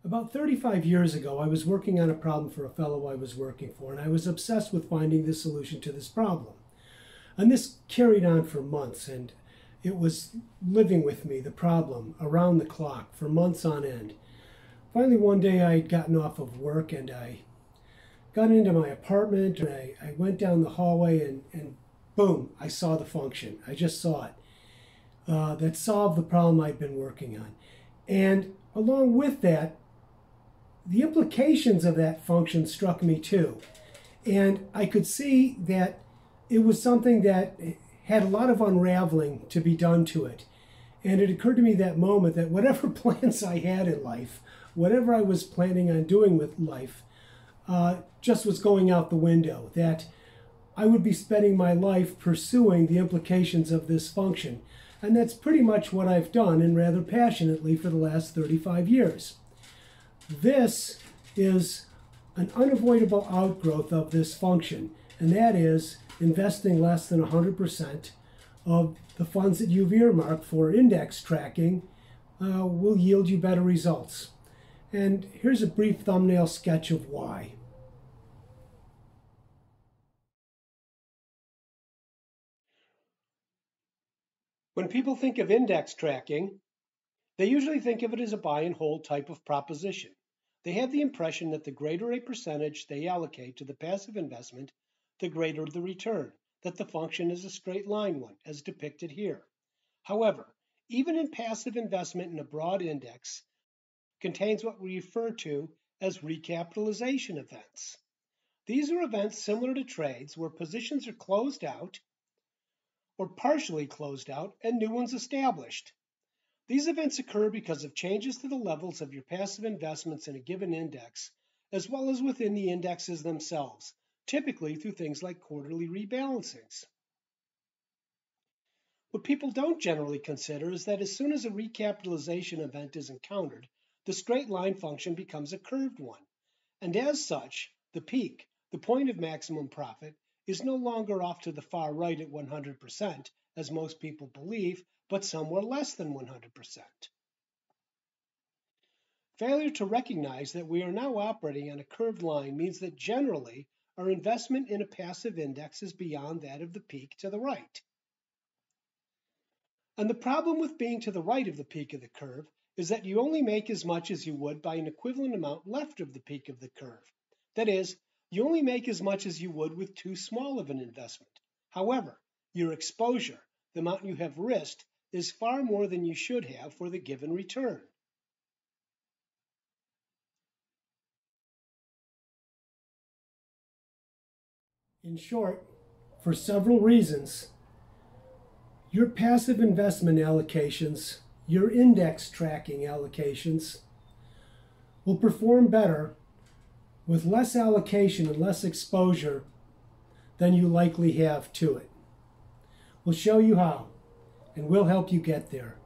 About 35 years ago, I was working on a problem for a fellow I was working for, and I was obsessed with finding the solution to this problem. And this carried on for months, and it was living with me, the problem, around the clock for months on end. Finally, one day I had gotten off of work and I got into my apartment and I went down the hallway and boom, I saw the function. I just saw it. That solved the problem I'd been working on. And along with that, the implications of that function struck me too. And I could see that it was something that had a lot of unraveling to be done to it. And it occurred to me that moment that whatever plans I had in life, whatever I was planning on doing with life, just was going out the window. That I would be spending my life pursuing the implications of this function. And that's pretty much what I've done, and rather passionately, for the last 35 years. This is an unavoidable outgrowth of this function, and that is investing less than 100% of the funds that you've earmarked for index tracking will yield you better results. And here's a brief thumbnail sketch of why. When people think of index tracking, they usually think of it as a buy and hold type of proposition. They have the impression that the greater a percentage they allocate to the passive investment, the greater the return, that the function is a straight line one, as depicted here. However, even in passive investment in a broad index contains what we refer to as recapitalization events. These are events similar to trades where positions are closed out or partially closed out and new ones established. These events occur because of changes to the levels of your passive investments in a given index, as well as within the indexes themselves, typically through things like quarterly rebalancings. What people don't generally consider is that as soon as a recapitalization event is encountered, the straight line function becomes a curved one. And as such, the peak, the point of maximum profit, is no longer off to the far right at 100%, as most people believe, but somewhere less than 100%. Failure to recognize that we are now operating on a curved line means that generally our investment in a passive index is beyond that of the peak to the right. And the problem with being to the right of the peak of the curve is that you only make as much as you would by an equivalent amount left of the peak of the curve. That is, you only make as much as you would with too small of an investment. However, your exposure, the amount you have risked, is far more than you should have for the given return. In short, for several reasons, your passive investment allocations, your index tracking allocations, will perform better with less allocation and less exposure than you likely have to it. We'll show you how, and we'll help you get there.